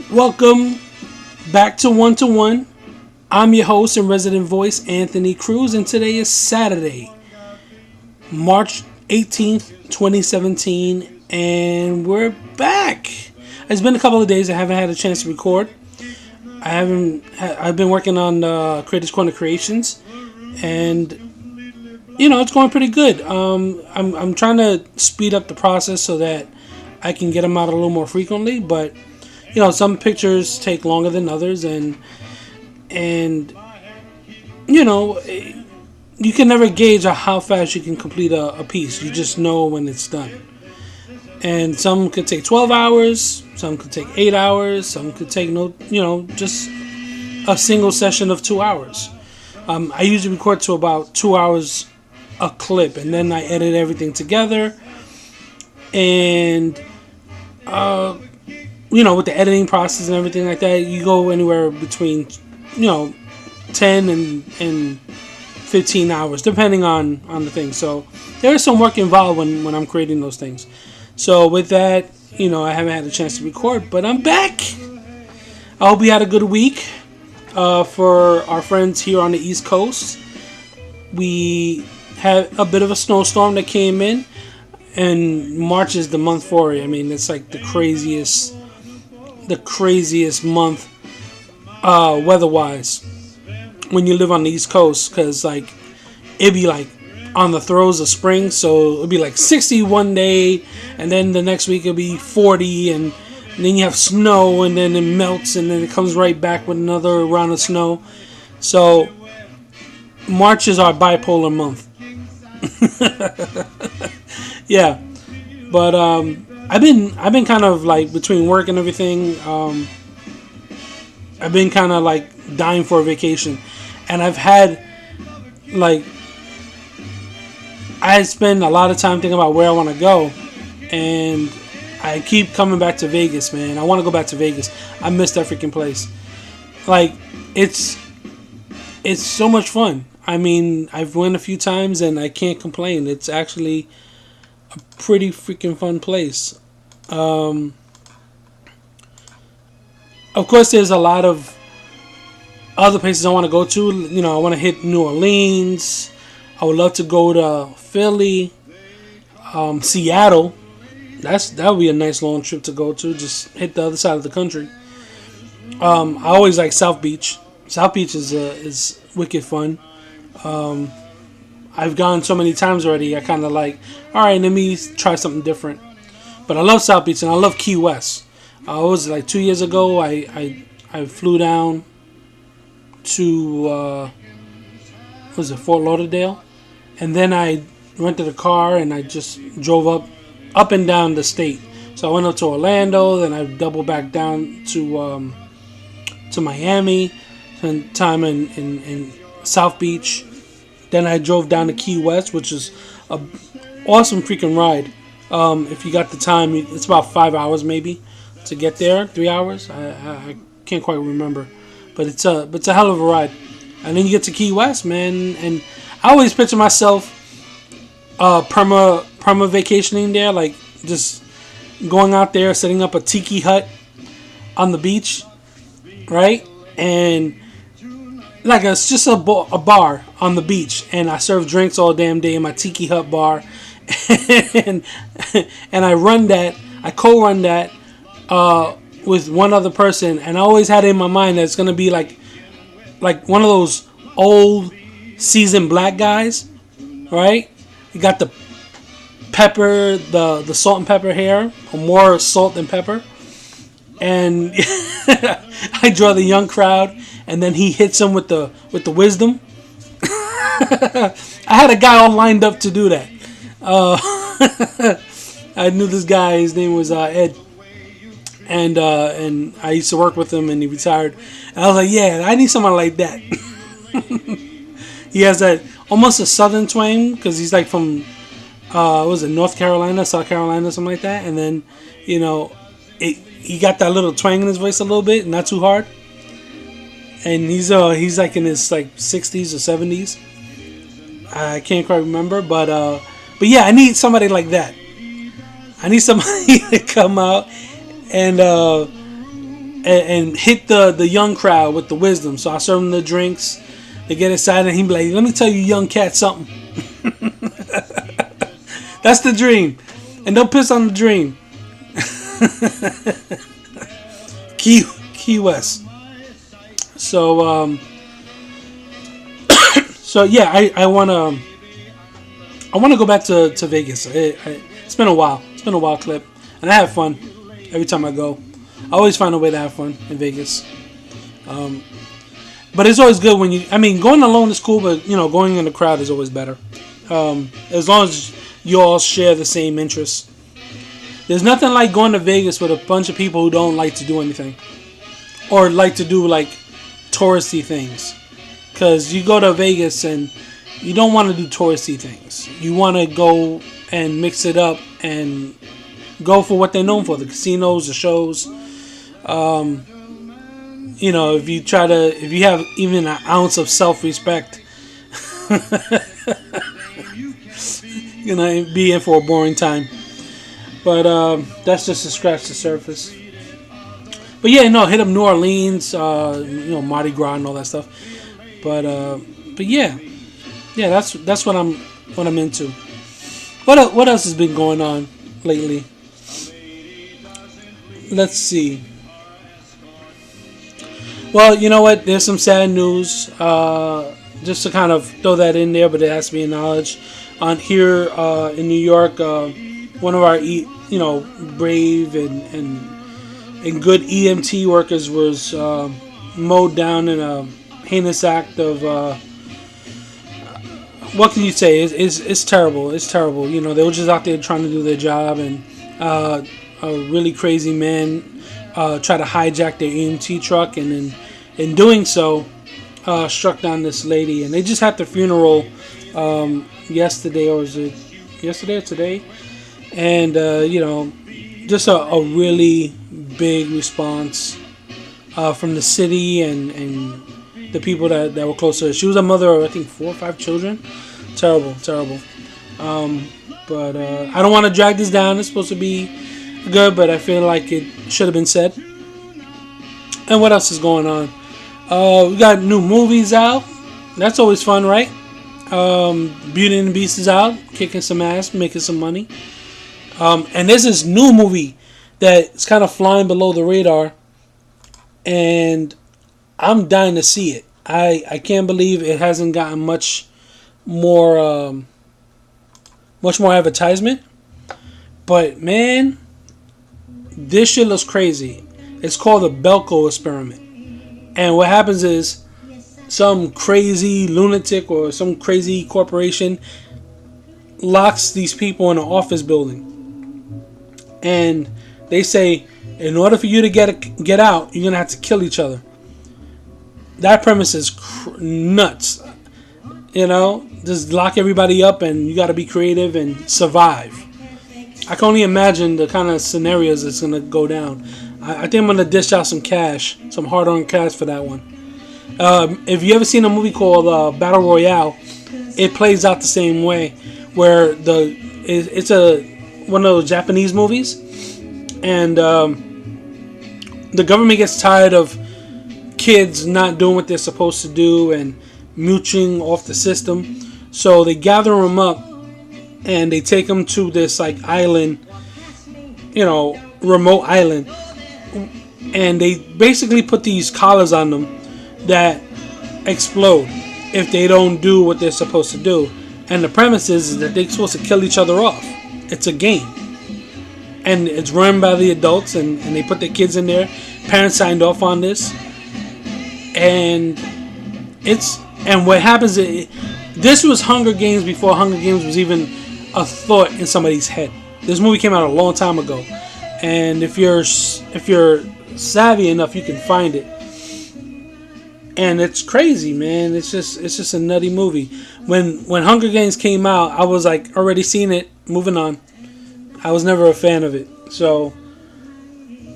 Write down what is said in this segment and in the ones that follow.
Welcome back to One to One. I'm your host and resident voice, Anthony Cruz, and today is Saturday, March 18th, 2017, and we're back. It's been a couple of days I haven't had a chance to record. I've been working on Creators Corner Creations, and it's going pretty good. I'm trying to speed up the process so that I can get them out a little more frequently, but some pictures take longer than others, and you can never gauge how fast you can complete a piece. You just know when it's done. And some could take 12 hours, some could take 8 hours, some could take just a single session of 2 hours. I usually record to about 2 hours a clip, and then I edit everything together. And with the editing process and everything like that, you go anywhere between 10 and 15 hours, depending on the thing. So there is some work involved when I'm creating those things. So with that, I haven't had a chance to record, but I'm back. I hope you had a good week. For our friends here on the East Coast, we had a bit of a snowstorm that came in, and March is the month for it. I mean, it's like the craziest month weather-wise when you live on the East Coast, because it'd be on the throes of spring, so it'll be 60 one day, and then the next week it'll be 40, and then you have snow, and then it melts, and then it comes right back with another round of snow. So March is our bipolar month. Yeah, but I've been kind of between work and everything. I've been kind of dying for a vacation, and I've had I spend a lot of time thinking about where I want to go, and I keep coming back to Vegas, man. I want to go back to Vegas. I miss that freaking place. It's so much fun. I mean, I've went a few times and I can't complain. It's actually a pretty freaking fun place. Of course, there's a lot of other places I want to go to. I want to hit New Orleans. I would love to go to Philly, Seattle. That would be a nice long trip to go to. Just hit the other side of the country. I always like South Beach. South Beach is wicked fun. I've gone so many times already. I kind of all right, let me try something different. But I love South Beach, and I love Key West. It was 2 years ago. I flew down to Fort Lauderdale, and then I rented a car and I just drove up and down the state. So I went up to Orlando, then I doubled back down to Miami, spent time in South Beach. Then I drove down to Key West, which is a awesome freaking ride. If you got the time, it's about 5 hours maybe to get there. 3 hours, I can't quite remember, but it's a hell of a ride. And then you get to Key West, man, and I always picture myself perma vacationing there, just going out there, setting up a tiki hut on the beach, right? And it's just a bar on the beach, and I serve drinks all damn day in my tiki hut bar, and I co-run that with one other person, and I always had it in my mind that it's gonna be like one of those old seasoned black guys, right? You got the pepper, the salt and pepper hair, or more salt than pepper, and I draw the young crowd, and then he hits them with the wisdom. I had a guy all lined up to do that. I knew this guy. His name was Ed, and I used to work with him, and he retired. And I was like, yeah, I need someone like that. He has that almost a southern twang, because he's from was it North Carolina, South Carolina, something like that. And then he got that little twang in his voice a little bit, not too hard. And he's in his 60s or 70s. I can't quite remember, but yeah, I need somebody like that. I need somebody to come out and and hit the young crowd with the wisdom. So I serve them the drinks. They get excited, and he be like, "Let me tell you, young cat, something." That's the dream, and don't piss on the dream. Key West. So so yeah, I wanna go back to Vegas. It's been a while. It's been a while, Clip, and I have fun every time I go. I always find a way to have fun in Vegas. But it's always good when going alone is cool, but going in the crowd is always better. As long as you all share the same interests. There's nothing like going to Vegas with a bunch of people who don't like to do anything, or like to do like touristy things. Because you go to Vegas and you don't want to do touristy things. You want to go and mix it up and go for what they're known for, the casinos, the shows. If you have even an ounce of self-respect, you're gonna be in for a boring time. But that's just to scratch the surface. But yeah, hit up New Orleans, Mardi Gras and all that stuff. But yeah, that's what I'm into. What else has been going on lately? Let's see. Well, you know what? There's some sad news. Just to kind of throw that in there, but it has to be acknowledged. On here in New York, one of our brave and good EMT workers was mowed down in a heinous act of what can you say? It's terrible. It's terrible. They were just out there trying to do their job, and a really crazy man tried to hijack their EMT truck, and in doing so, struck down this lady. And they just had the funeral yesterday, or was it yesterday or today? And just a really big response from the city and the people that were close to her. She was a mother of, I think, 4 or 5 children. Terrible. But I don't want to drag this down. It's supposed to be good, but I feel like it should have been said. And what else is going on? We got new movies out. That's always fun, right? Beauty and the Beast is out, kicking some ass, making some money. And there's this new movie that's kind of flying below the radar, and I'm dying to see it. I can't believe it hasn't gotten much more advertisement. But man, this shit looks crazy. It's called the Belko Experiment. And what happens is some crazy lunatic or some crazy corporation locks these people in an office building. And they say, in order for you to get out, you're going to have to kill each other. That premise is nuts. Just lock everybody up and you got to be creative and survive. I can only imagine the kind of scenarios that's going to go down. I think I'm going to dish out some cash, some hard-earned cash for that one. If you ever seen a movie called Battle Royale, it plays out the same way, where it's one of those Japanese movies, and the government gets tired of kids not doing what they're supposed to do and mooching off the system, so they gather them up and they take them to this island, remote island, and they basically put these collars on them that explode if they don't do what they're supposed to do. And the premise is that they're supposed to kill each other off. It's a game, and it's run by the adults, and they put their kids in there. Parents signed off on this, and what happens is, this was Hunger Games before Hunger Games was even a thought in somebody's head. This movie came out a long time ago, and if you're savvy enough, you can find it. And it's crazy, man. It's just a nutty movie. When Hunger Games came out, I was already seen it. Moving on. I was never a fan of it. So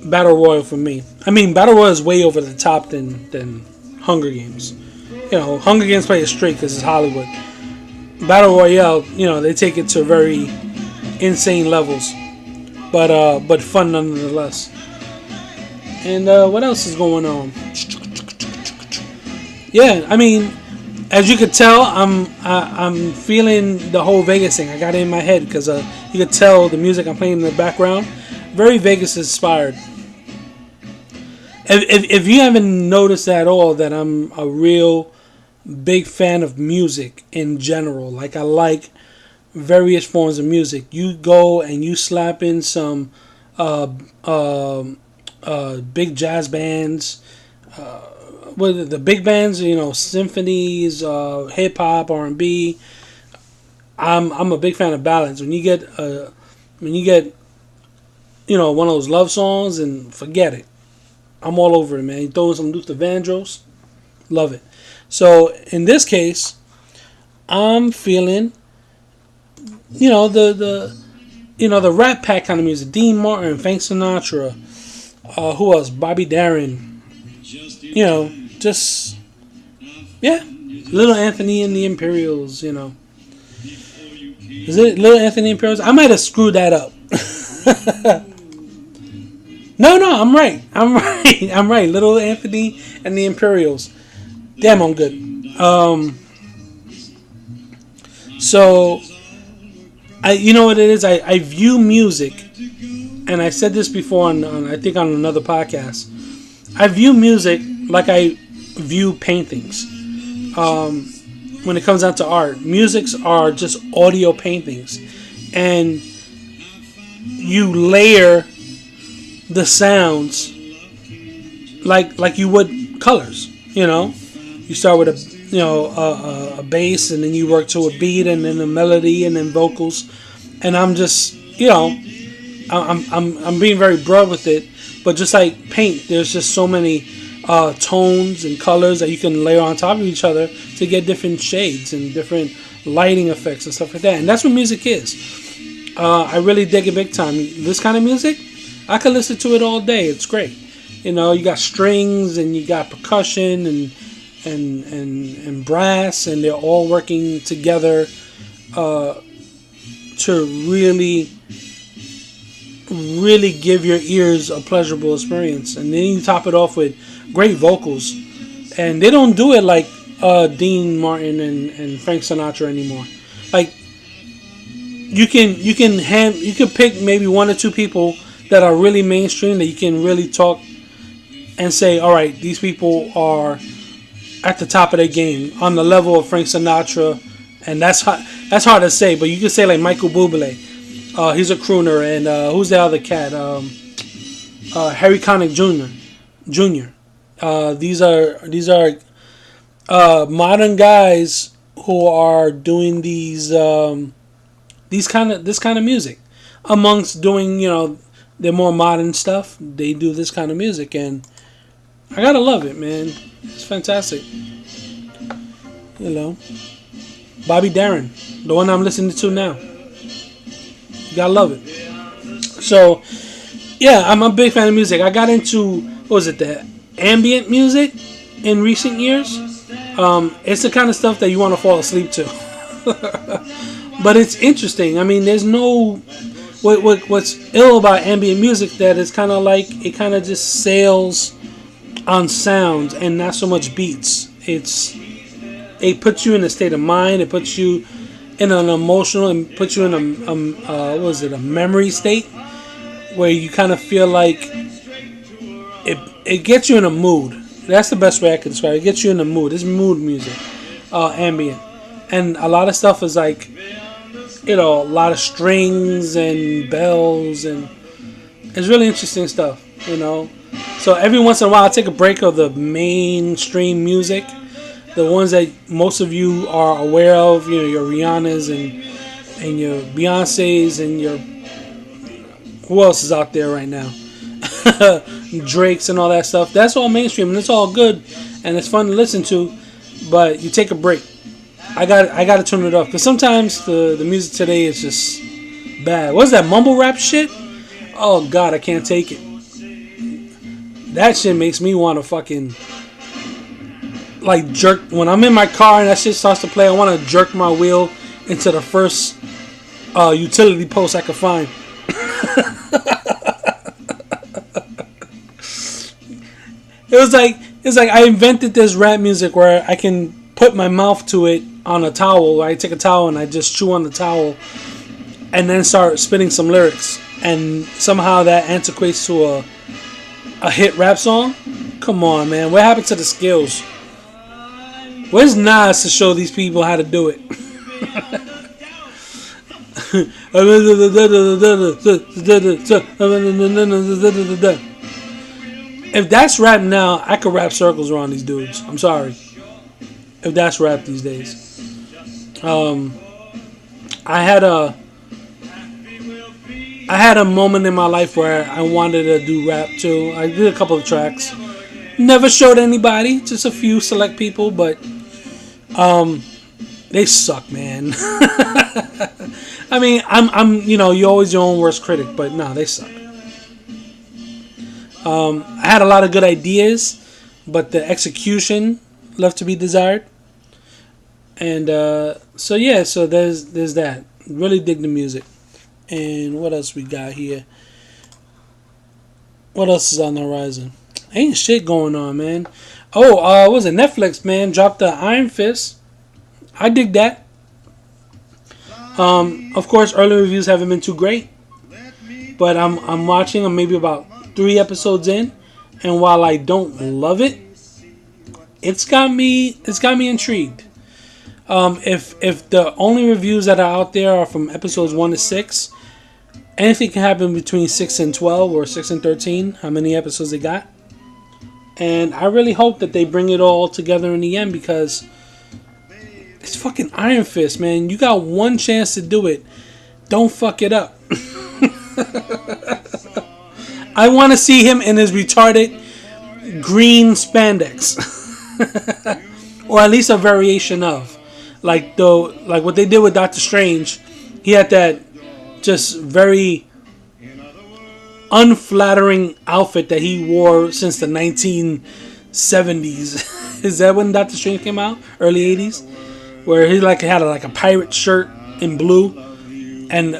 Battle Royale for me. Battle Royale is way over the top than Hunger Games. Hunger Games play it straight because it's Hollywood. Battle Royale, they take it to very insane levels, but fun nonetheless. And what else is going on? Yeah, I mean, as you could tell, I'm feeling the whole Vegas thing. I got it in my head because you could tell the music I'm playing in the background, very Vegas inspired. If you haven't noticed at all that I'm a real big fan of music in general, like I like various forms of music. You go and you slap in some big jazz bands, with the big bands, symphonies, hip hop, R&B. I'm a big fan of ballads. When you get one of those love songs, and forget it. I'm all over it, man. You throw in some Luther Vandross, love it. So in this case, I'm feeling, the Rat Pack kind of music. Dean Martin, Frank Sinatra, who else? Bobby Darin. Just Little Anthony and the Imperials. Is it Little Anthony and the Imperials? I might have screwed that up. No, I'm right. I'm right. Little Anthony and the Imperials. Damn, I'm good. So, you know what it is? I view music, and I said this before on I think on another podcast. I view music like I view paintings. When it comes down to art, musics are just audio paintings, and you layer the sounds like you would colors. You start with a bass, and then you work to a beat, and then a melody, and then vocals. And I'm just I'm being very broad with it, but just like paint, there's just so many tones and colors that you can layer on top of each other to get different shades and different lighting effects and stuff like that. And that's what music is. I really dig it big time. This kind of music, I could listen to it all day. It's great. You got strings and you got percussion and brass, and they're all working together to really give your ears a pleasurable experience. And then you top it off with great vocals, and they don't do it like Dean Martin and Frank Sinatra anymore. Like you can pick maybe one or two people that are really mainstream that you can really talk and say, all right, these people are at the top of their game on the level of Frank Sinatra, and that's hard to say, but you can say like Michael Bublé. He's a crooner, and who's the other cat? Harry Connick Jr. These are modern guys who are doing this kind of music. Amongst doing their more modern stuff, they do this kind of music, and I gotta love it, man. It's fantastic. Bobby Darin, the one I'm listening to now. You gotta love it. So, yeah, I'm a big fan of music. I got into, the ambient music in recent years. It's the kind of stuff that you want to fall asleep to. But it's interesting. I mean, there's no... What's ill about ambient music that it's kind of like, it kind of just sails on sounds and not so much beats. It puts you in a state of mind. It puts you in an emotional, and puts you in a memory state where you kind of feel like it gets you in a mood. That's the best way I can describe it. It gets you in a mood. It's mood music, ambient, and a lot of stuff is like, a lot of strings and bells, and it's really interesting stuff. So every once in a while, I take a break of the mainstream music, the ones that most of you are aware of, your Rihannas and your Beyoncés and your, who else is out there right now? Drakes and all that stuff. That's all mainstream, and it's all good, and it's fun to listen to, but you take a break. I got to turn it off, because sometimes the music today is just bad. What's that mumble rap shit? Oh God, I can't take it. That shit makes me want to fucking like jerk. When I'm in my car and that shit starts to play, I want to jerk my wheel into the first utility post I could find. It was like I invented this rap music where I can put my mouth to it on a towel. I take a towel and I just chew on the towel, and then start spitting some lyrics, and somehow that antiquates to a hit rap song. Come on, man. What happened to the skills? Where's Nas to show these people how to do it? If that's rap now, I could rap circles around these dudes. I'm sorry. If that's rap these days. I had a moment in my life where I wanted to do rap too. I did a couple of tracks. Never showed anybody, just a few select people, but they suck, man. I mean, I'm you're always your own worst critic, but no, they suck. I had a lot of good ideas, but the execution left to be desired. And so there's that. Really dig the music. And what else we got here? What else is on the horizon? Ain't shit going on, man. Oh, what was it? Netflix, man, dropped the Iron Fist. I dig that. Of course, early reviews haven't been too great, but I'm watching. I'm maybe about 3 episodes in, and while I don't love it, it's got me intrigued. If the only reviews that are out there are from episodes 1 to 6, anything can happen between 6 and 12 or 6 and 13. How many episodes they got? And I really hope that they bring it all together in the end, because it's fucking Iron Fist, man. You got one chance to do it. Don't fuck it up. I want to see him in his retarded green spandex. Or at least a variation of. Like what they did with Doctor Strange. He had that just very unflattering outfit that he wore since the 1970s. Is that when Doctor Strange came out? Early 80s? Where he had a pirate shirt in blue, and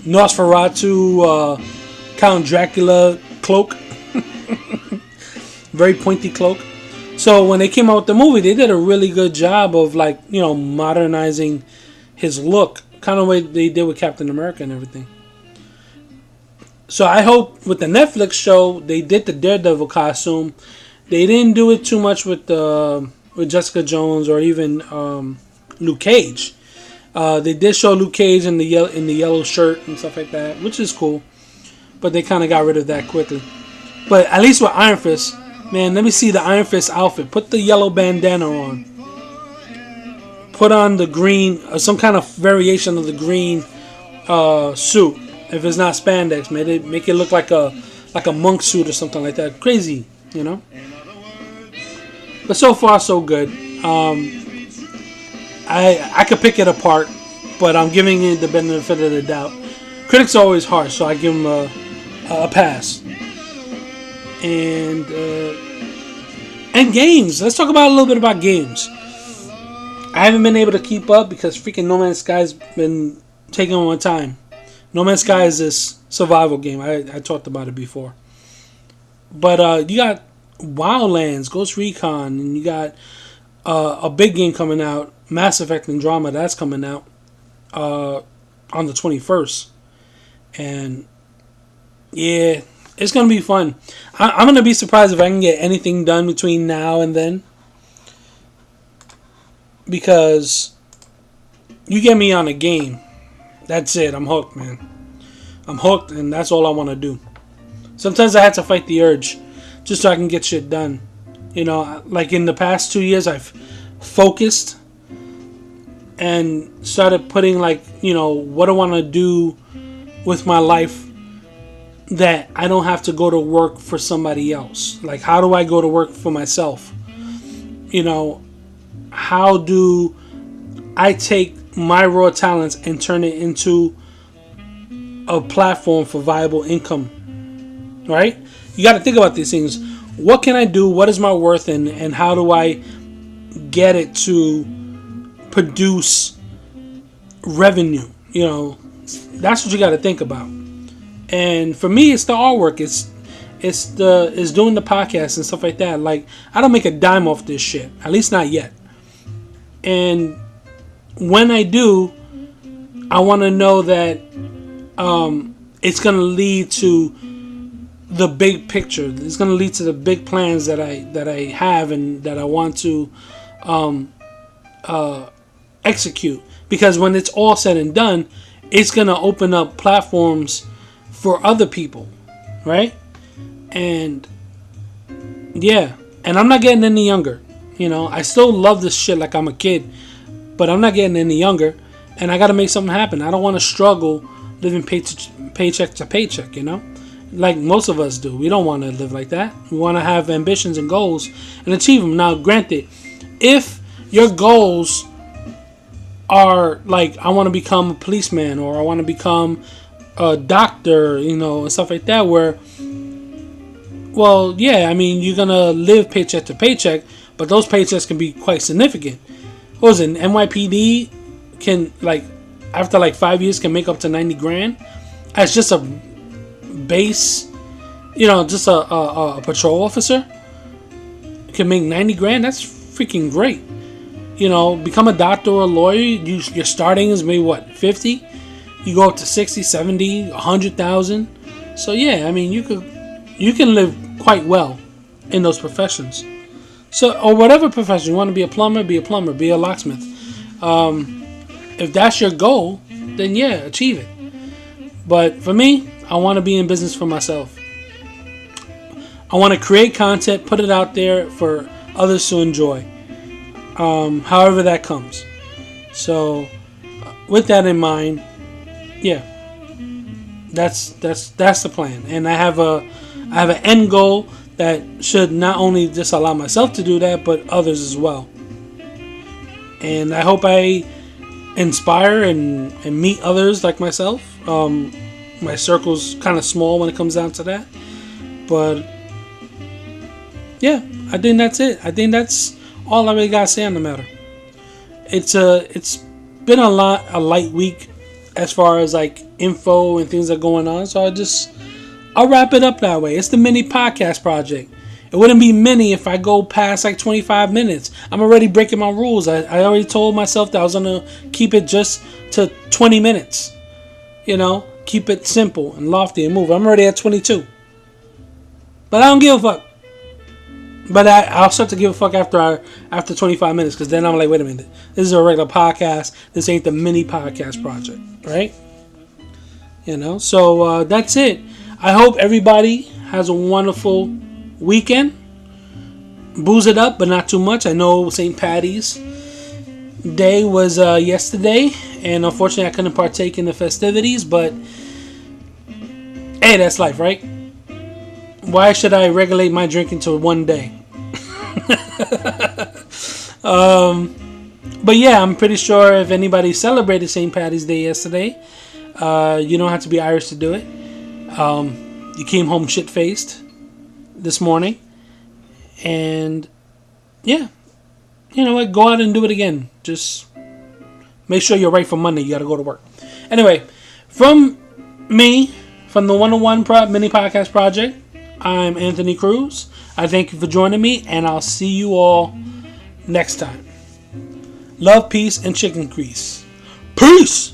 Nosferatu Count Dracula cloak, very pointy cloak. So when they came out with the movie, they did a really good job of modernizing his look, kind of way they did with Captain America and everything. So I hope with the Netflix show they did the Daredevil costume. They didn't do it too much with Jessica Jones or even Luke Cage. They did show Luke Cage in the yellow shirt and stuff like that, which is cool. But they kind of got rid of that quickly. But at least with Iron Fist, man, let me see the Iron Fist outfit. Put the yellow bandana on. Put on the green, some kind of variation of the green suit. If it's not spandex, make it look like a monk suit or something like that. Crazy, you know. But so far, so good. I could pick it apart, but I'm giving it the benefit of the doubt. Critics are always harsh, so I give them a pass. And games. Let's talk about a little bit about games. I haven't been able to keep up because freaking No Man's Sky's been taking my time. No Man's Sky is this survival game. I talked about it before. But you got Wildlands, Ghost Recon, and you got a big game coming out, Mass Effect Andromeda, that's coming out on the 21st. And yeah, it's going to be fun. I'm going to be surprised if I can get anything done between now and then. Because you get me on a game, that's it. I'm hooked, man. I'm hooked, and that's all I want to do. Sometimes I have to fight the urge just so I can get shit done. You know, like in the past 2 years, I've focused and started putting what I want to do with my life that I don't have to go to work for somebody else. Like, how do I go to work for myself? You know, how do I take my raw talents and turn it into a platform for viable income? Right? You got to think about these things. What can I do? What is my worth? And how do I get it to produce revenue? You know, that's what you got to think about. And for me, it's the artwork. It's It's doing the podcast and stuff like that. Like, I don't make a dime off this shit. At least not yet. And when I do, I want to know that it's going to lead to the big picture. It's going to lead to the big plans that I have and that I want to execute. Because when it's all said and done, it's going to open up platforms for other people, right? And yeah, and I'm not getting any younger. You know, I still love this shit like I'm a kid, but I'm not getting any younger, and I got to make something happen. I don't want to struggle living paycheck to paycheck, you know, like most of us do. We don't want to live like that. We want to have ambitions and goals and achieve them. Now, granted, if your goals are like, I want to become a policeman, or I want to become a doctor, you know, and stuff like that, where, well, yeah, I mean, you're going to live paycheck to paycheck, but those paychecks can be quite significant. What was it? NYPD can, like, after like 5 years, can make up to 90 grand as just a base, you know, just a patrol officer can make 90 grand. That's freaking great. You know, become a doctor or a lawyer, your starting is maybe what, 50? You go up to 60, 70, 100,000. So yeah, I mean, you can live quite well in those professions. So, or whatever profession you want to be, a plumber, be a locksmith. If that's your goal, then yeah, achieve it. But for me, I want to be in business for myself. I want to create content, put it out there for others to enjoy. However that comes. So, with that in mind, yeah, that's the plan. And I have an end goal that should not only just allow myself to do that, but others as well. And I hope I inspire and meet others like myself. My circle's kind of small when it comes down to that, but yeah, I think that's it. I think that's all I really gotta say on the matter. It's been a light week as far as like info and things that are going on. So I'll wrap it up that way. It's the mini podcast project. It wouldn't be mini if I go past like 25 minutes. I'm already breaking my rules. I already told myself that I was gonna keep it just to 20 minutes. You know, keep it simple and lofty and move. I'm already at 22. But I don't give a fuck. But I'll start to give a fuck after 25 minutes, because then I'm like, wait a minute, this is a regular podcast. This ain't the mini podcast project, right? You know, so that's it. I hope everybody has a wonderful weekend. Booze it up, but not too much. I know St. Patty's Day was yesterday, and unfortunately I couldn't partake in the festivities, but hey, that's life, right? Why should I regulate my drinking to one day? But yeah, I'm pretty sure if anybody celebrated St. Patty's Day yesterday, you don't have to be Irish to do it. You came home shit-faced this morning, and yeah, you know what? Go out and do it again. Just make sure you're right for Monday. You got to go to work. Anyway, from me, from the 101 Mini Podcast Project, I'm Anthony Cruz. I thank you for joining me, and I'll see you all next time. Love, peace, and chicken grease. Peace!